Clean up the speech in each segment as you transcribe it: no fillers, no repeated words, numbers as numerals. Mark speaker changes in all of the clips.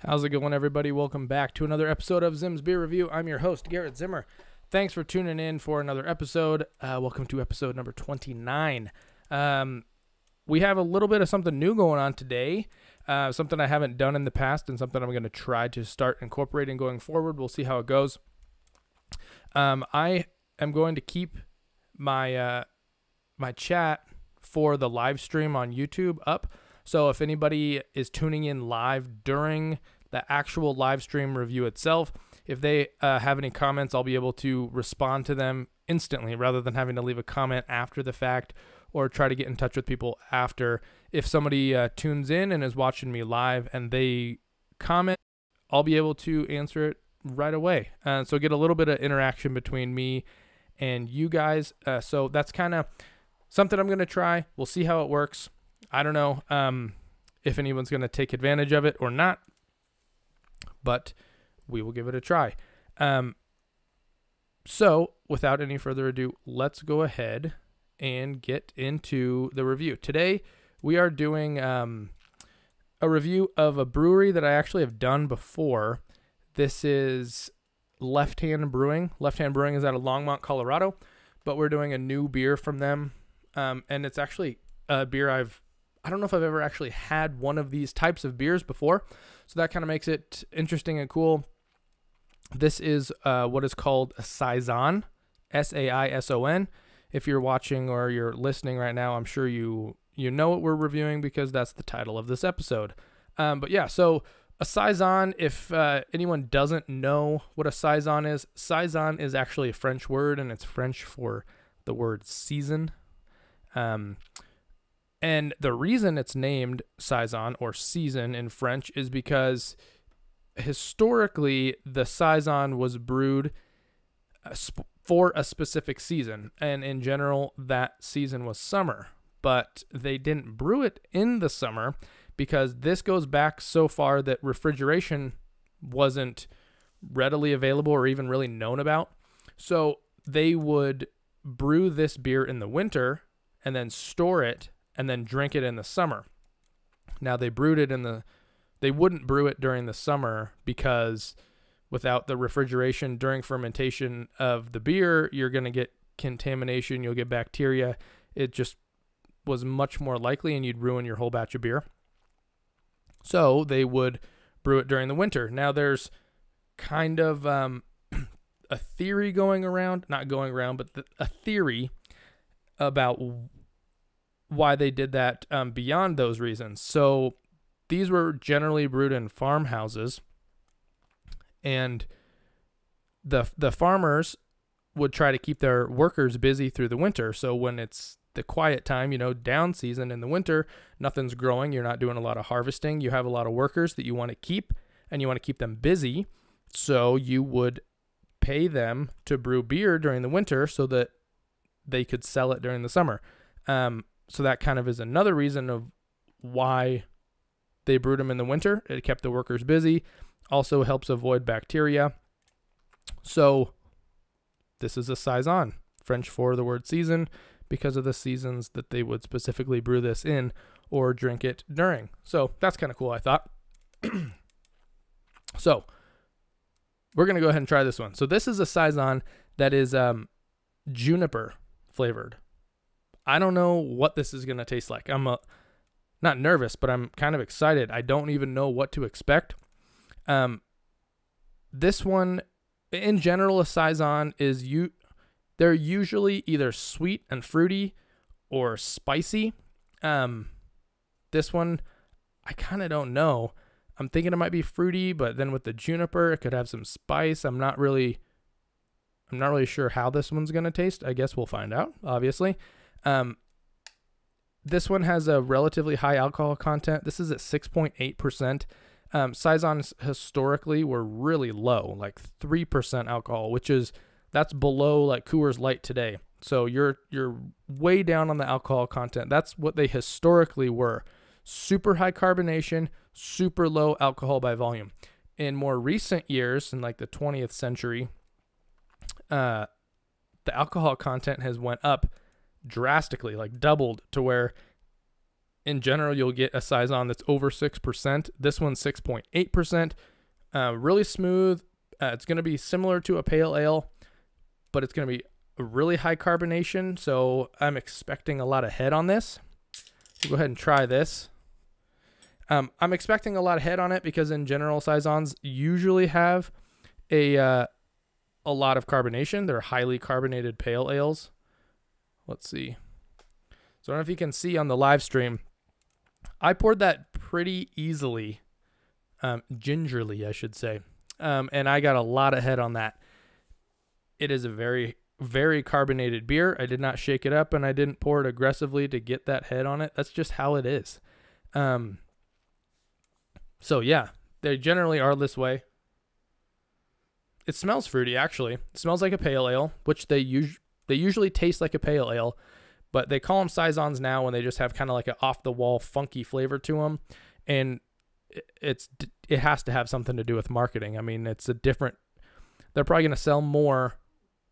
Speaker 1: How's it going, everybody? Welcome back to another episode of Zim's Beer Review. I'm your host, Garrett Zimmer. Thanks for tuning in for another episode. Welcome to episode number 29. We have a little bit of something new going on today, something I haven't done in the past and something I'm going to try to start incorporating going forward. We'll see how it goes. I am going to keep my my chat for the live stream on YouTube up. So if anybody is tuning in live during the actual live stream review itself, if they have any comments, I'll be able to respond to them instantly rather than having to leave a comment after the fact or try to get in touch with people after. If somebody tunes in and is watching me live and they comment, I'll be able to answer it right away. So get a little bit of interaction between me and you guys. So that's kind of something I'm going to try. We'll see how it works. I don't know if anyone's going to take advantage of it or not, but we will give it a try. So without any further ado, let's go ahead and get into the review. Today, we are doing a review of a brewery that I actually have done before. This is Left Hand Brewing. Left Hand Brewing is out of Longmont, Colorado, but we're doing a new beer from them. And it's actually a beer I don't know if I've ever actually had one of these types of beers before, so that kind of makes it interesting and cool. This is what is called a Saison, S-A-I-S-O-N. If you're watching or you're listening right now, I'm sure you know what we're reviewing because that's the title of this episode. But yeah, so a Saison, if anyone doesn't know what a Saison is actually a French word, and it's French for the word season. And the reason it's named Saison or season in French is because historically the Saison was brewed for a specific season. And in general, that season was summer. But they didn't brew it in the summer because this goes back so far that refrigeration wasn't readily available or even really known about. So they would brew this beer in the winter and then store it and then drink it in the summer. Now they wouldn't brew it during the summer because without the refrigeration during fermentation of the beer, you're going to get contamination, you'll get bacteria. It just was much more likely and you'd ruin your whole batch of beer. So they would brew it during the winter. Now there's kind of a theory a theory about why they did that beyond those reasons. So these were generally brewed in farmhouses, and the farmers would try to keep their workers busy through the winter. So when it's the quiet time, down season in the winter, nothing's growing, you're not doing a lot of harvesting, you have a lot of workers that you want to keep, and you want to keep them busy. So you would pay them to brew beer during the winter so that they could sell it during the summer. So that kind of is another reason of why they brewed them in the winter. It kept the workers busy. Also helps avoid bacteria. So this is a Saison, French for the word season, because of the seasons that they would specifically brew this in or drink it during. So that's kind of cool, I thought. So we're going to go ahead and try this one. So this is a Saison that is Juniper flavored. I don't know what this is going to taste like. I'm not nervous, but I'm kind of excited. I don't even know what to expect. This one, in general, a Saison they're usually either sweet and fruity or spicy. This one, I kind of don't know. I'm thinking it might be fruity, but then with the Juniper, it could have some spice. I'm not really sure how this one's going to taste. I guess we'll find out, obviously. This one has a relatively high alcohol content. This is at 6.8%. Saisons historically were really low, like 3% alcohol, that's below like Coors Light today. So you're way down on the alcohol content. That's what they historically were. Super high carbonation, super low alcohol by volume. In more recent years, in like the 20th century, the alcohol content has went up drastically, like doubled, to where in general, you'll get a Saison that's over 6%. This one's 6.8%. Really smooth. It's going to be similar to a pale ale, but it's going to be a really high carbonation. So I'm expecting a lot of head on this. We'll go ahead and try this. I'm expecting a lot of head on it because in general, Saisons usually have a lot of carbonation. They're highly carbonated pale ales. Let's see. So I don't know if you can see on the live stream. I poured that pretty easily, gingerly, I should say. And I got a lot of head on that. It is a very, very carbonated beer. I did not shake it up and I didn't pour it aggressively to get that head on it. That's just how it is. So yeah, they generally are this way. It smells fruity, actually. It smells like a pale ale, which they usually taste like a pale ale, but they call them Saisons now when they just have kind of like an off-the-wall funky flavor to them, and it has to have something to do with marketing. I mean, it's a different. They're probably going to sell more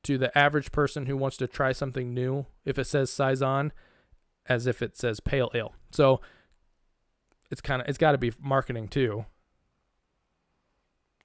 Speaker 1: to the average person who wants to try something new if it says Saison as if it says pale ale. So it's got to be marketing too.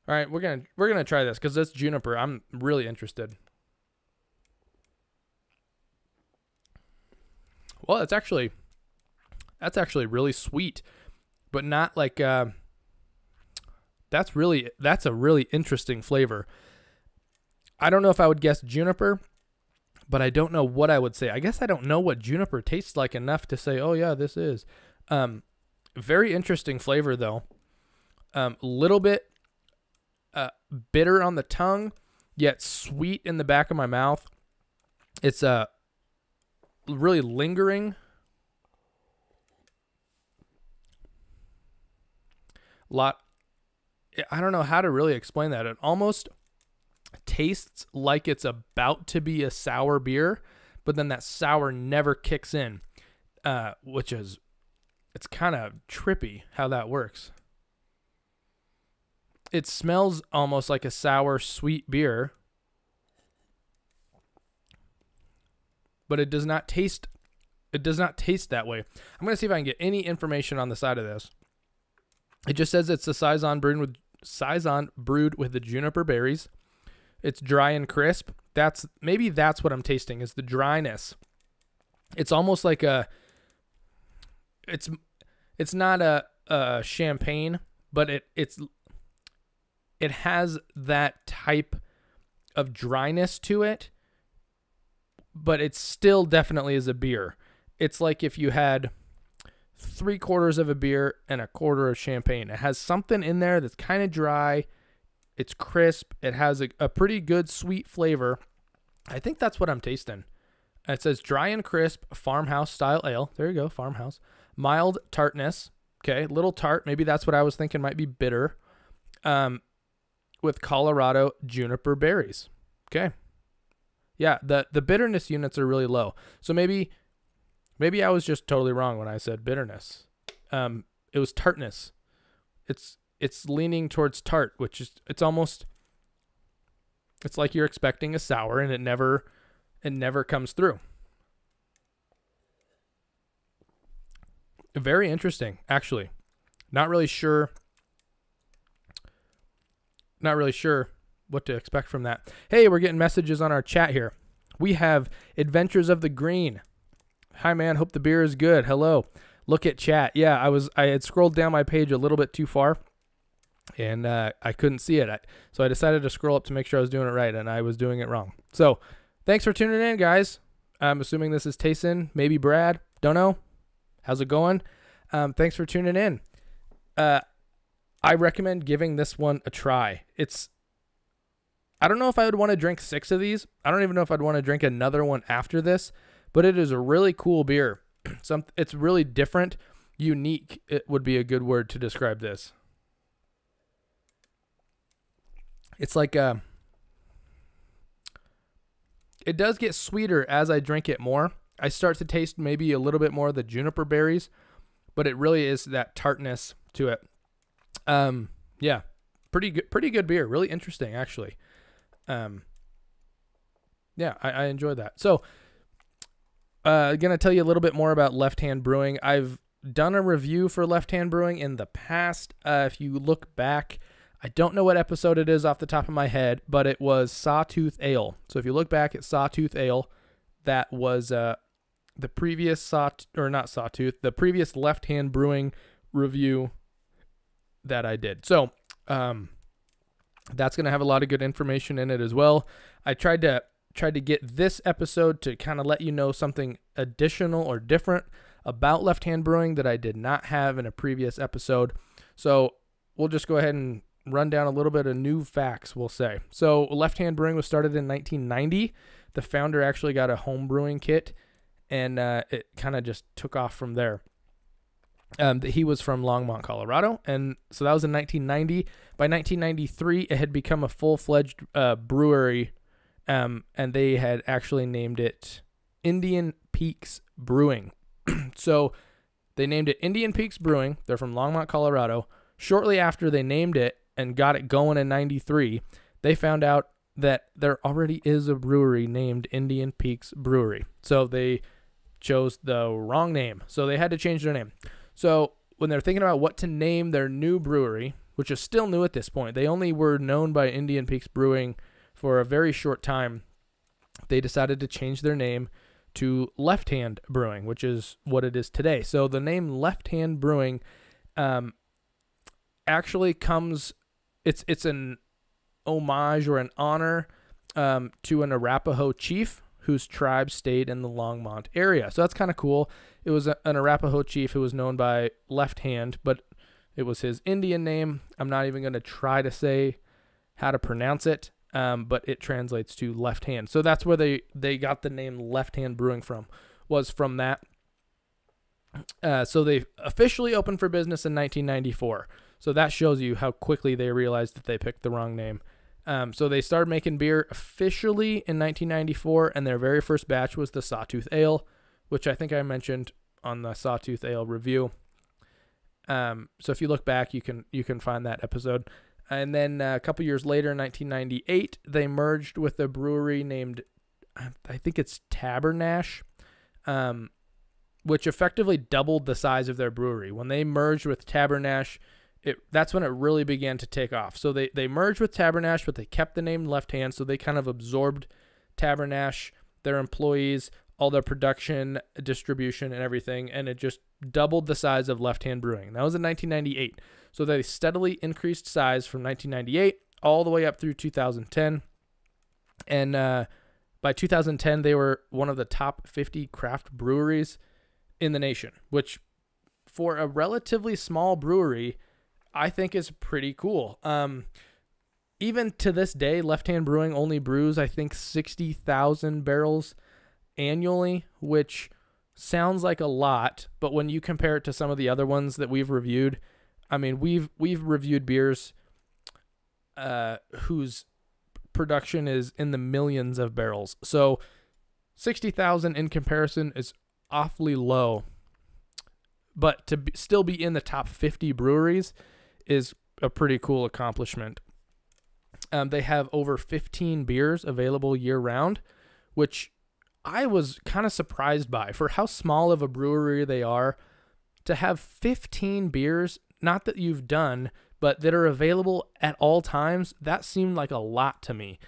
Speaker 1: All right, we're gonna try this because that's Juniper. I'm really interested. Well, that's actually really sweet, but not like that's a really interesting flavor. I don't know if I would guess Juniper, but I don't know what I would say. I guess I don't know what Juniper tastes like enough to say, oh yeah, this is. Very interesting flavor though. Little bit bitter on the tongue, yet sweet in the back of my mouth. It's really lingering. I don't know how to really explain that. It almost tastes like it's about to be a sour beer, but then that sour never kicks in, which is, it's kind of trippy how that works. It smells almost like a sour, sweet beer, but it does not taste that way. I'm going to see if I can get any information on the side of this. It just says it's a Saison brewed with the juniper berries. It's dry and crisp. Maybe that's what I'm tasting, is the dryness. It's almost like it's not a champagne, but it has that type of dryness to it, but it still definitely is a beer. It's like if you had 3/4 of a beer and 1/4 of champagne. It has something in there that's kind of dry. It's crisp. It has a pretty good sweet flavor. I think that's what I'm tasting. It says dry and crisp farmhouse style ale. There you go, farmhouse. Mild tartness. Okay, little tart. Maybe that's what I was thinking might be bitter. With Colorado juniper berries. Okay. Yeah, the bitterness units are really low. So maybe I was just totally wrong when I said bitterness. It was tartness. It's leaning towards tart, which is it's like you're expecting a sour and it never comes through. Very interesting, actually. Not really sure what to expect from that. Hey, we're getting messages on our chat here. We have Adventures of the Green. Hi, man. Hope the beer is good. Hello. Look at chat. Yeah, I had scrolled down my page a little bit too far, and I couldn't see it. So I decided to scroll up to make sure I was doing it right, and I was doing it wrong. So thanks for tuning in, guys. I'm assuming this is Tayson, maybe Brad. Don't know. How's it going? Thanks for tuning in. I recommend giving this one a try. I don't know if I would want to drink 6 of these. I don't even know if I'd want to drink another one after this, but it is a really cool beer. It's really different. Unique, it would be a good word to describe this. It's like it does get sweeter as I drink it more. I start to taste maybe a little bit more of the juniper berries, but it really is that tartness to it. Yeah, pretty good beer. Really interesting, actually. Yeah, I enjoy that. So, gonna tell you a little bit more about Left Hand Brewing. I've done a review for Left Hand Brewing in the past. If you look back, I don't know what episode it is off the top of my head, but it was Sawtooth Ale. So if you look back at Sawtooth Ale, that was the previous the previous Left Hand Brewing review that I did. So that's going to have a lot of good information in it as well. I tried to get this episode to kind of let you know something additional or different about Left Hand Brewing that I did not have in a previous episode. So we'll just go ahead and run down a little bit of new facts, we'll say. So Left Hand Brewing was started in 1990. The founder actually got a home brewing kit, and it kind of just took off from there. He was from Longmont, Colorado, and so that was in 1990. By 1993, it had become a full-fledged brewery, and they had actually named it Indian Peaks Brewing. So they named it Indian Peaks Brewing. They're from Longmont, Colorado. Shortly after they named it and got it going in 93, they found out that there already is a brewery named Indian Peaks Brewery. So they chose the wrong name. So they had to change their name. So when they're thinking about what to name their new brewery, which is still new at this point, they only were known by Indian Peaks Brewing for a very short time. They decided to change their name to Left Hand Brewing, which is what it is today. So the name Left Hand Brewing actually comes, it's an homage or an honor to an Arapaho chief whose tribe stayed in the Longmont area. So that's kind of cool. It was an Arapaho chief who was known by Left Hand, but it was his Indian name. I'm not even going to try to say how to pronounce it, but it translates to left hand. So that's where they got the name Left Hand Brewing from, was from that. So they officially opened for business in 1994. So that shows you how quickly they realized that they picked the wrong name. So they started making beer officially in 1994, and their very first batch was the Sawtooth Ale, which I think I mentioned on the Sawtooth Ale review. So if you look back, you can find that episode. And then a couple years later, in 1998, they merged with a brewery named, I think it's Tabernash, which effectively doubled the size of their brewery. When they merged with Tabernash, that's when it really began to take off. So they merged with Tabernash, but they kept the name Left Hand, so they kind of absorbed Tabernash, their employees, all their production, distribution, and everything, and it just doubled the size of Left Hand Brewing. That was in 1998. So they steadily increased size from 1998 all the way up through 2010. And by 2010, they were one of the top 50 craft breweries in the nation, which for a relatively small brewery, I think is pretty cool. Even to this day, Left Hand Brewing only brews, I think, 60,000 barrels annually, which sounds like a lot, but when you compare it to some of the other ones that we've reviewed, I mean, we've reviewed beers whose production is in the millions of barrels. So 60,000 in comparison is awfully low, but to still be in the top 50 breweries is a pretty cool accomplishment. They have over 15 beers available year-round, which I was kind of surprised by. For how small of a brewery they are, to have 15 beers, not that you've done, but that are available at all times, that seemed like a lot to me.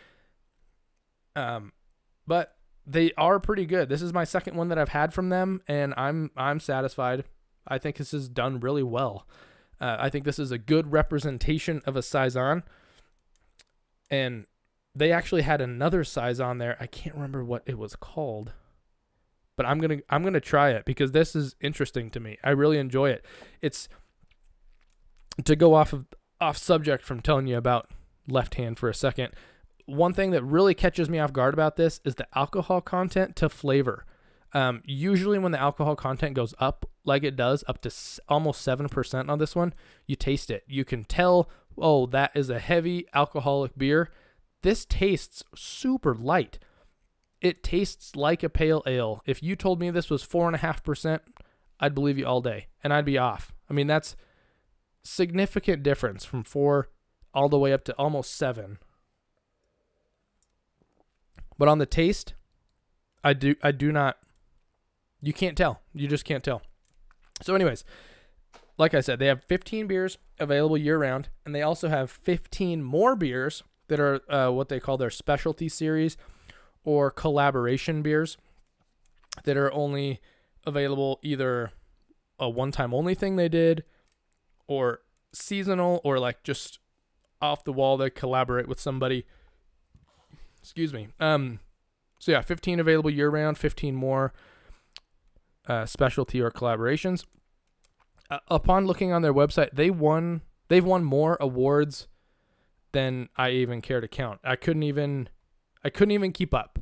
Speaker 1: But they are pretty good. This is my second one that I've had from them, and I'm satisfied. I think this is done really well. I think this is a good representation of a Saison. And they actually had another Saison there. I can't remember what it was called, but I'm gonna try it because this is interesting to me. I really enjoy it. It's to go off subject from telling you about Left Hand for a second. One thing that really catches me off guard about this is the alcohol content to flavor. Usually when the alcohol content goes up like it does, up to almost 7% on this one, you taste it. You can tell, oh, that is a heavy alcoholic beer. This tastes super light. It tastes like a pale ale. If you told me this was 4.5%, I'd believe you all day, and I'd be off. I mean, that's significant difference from 4 all the way up to almost 7. But on the taste, I do not. You can't tell. You just can't tell. So anyways, like I said, they have 15 beers available year-round, and they also have 15 more beers that are what they call their specialty series or collaboration beers that are only available either a one-time only thing they did or seasonal or like just off the wall they collaborate with somebody. Excuse me. So yeah, 15 available year-round, 15 more specialty or collaborations. Upon looking on their website, they've won more awards than I even care to count. I couldn't even keep up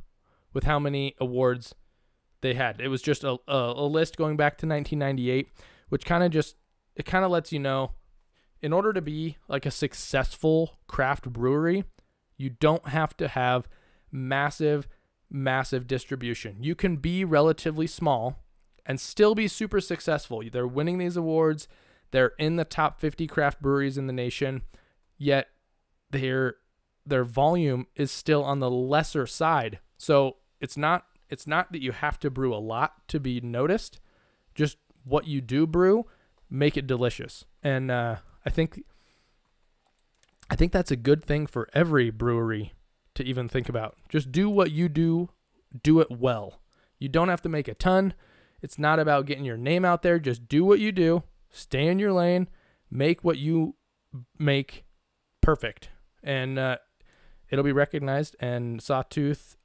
Speaker 1: with how many awards they had. It was just a list going back to 1998, which kind of lets you know, in order to be like a successful craft brewery, you don't have to have massive distribution. You can be relatively small and still be super successful. They're winning these awards. They're in the top 50 craft breweries in the nation, yet their volume is still on the lesser side. So it's not that you have to brew a lot to be noticed. Just what you do brew, make it delicious. And I think that's a good thing for every brewery to even think about. Just do what you do it well. You don't have to make a ton. It's not about getting your name out there. Just do what you do. Stay in your lane. Make what you make perfect. And it'll be recognized. And Sawtooth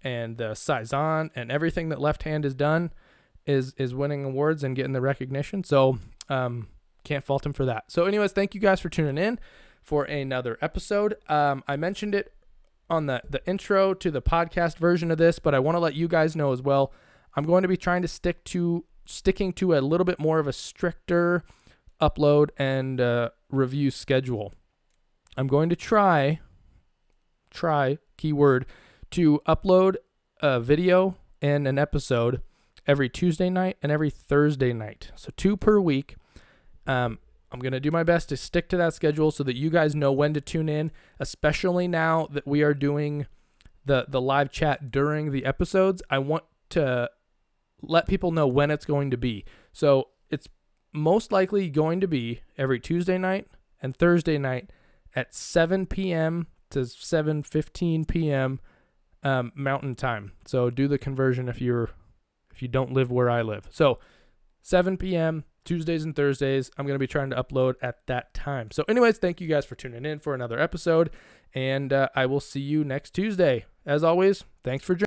Speaker 1: and the Saison and everything that Left Hand has done is winning awards and getting the recognition. So can't fault him for that. So anyways, thank you guys for tuning in for another episode. I mentioned it on the intro to the podcast version of this, but I want to let you guys know as well. I'm going to be trying to sticking to a little bit more of a stricter upload and review schedule. I'm going to try keyword to upload a video and an episode every Tuesday night and every Thursday night. So 2 per week. I'm going to do my best to stick to that schedule so that you guys know when to tune in, especially now that we are doing the live chat during the episodes. I want to let people know when it's going to be. So it's most likely going to be every Tuesday night and Thursday night at 7 p.m. to 7:15 p.m. Mountain Time. So do the conversion if you don't live where I live. So 7 p.m. Tuesdays and Thursdays, I'm going to be trying to upload at that time. So anyways, thank you guys for tuning in for another episode, and I will see you next Tuesday. As always, thanks for joining.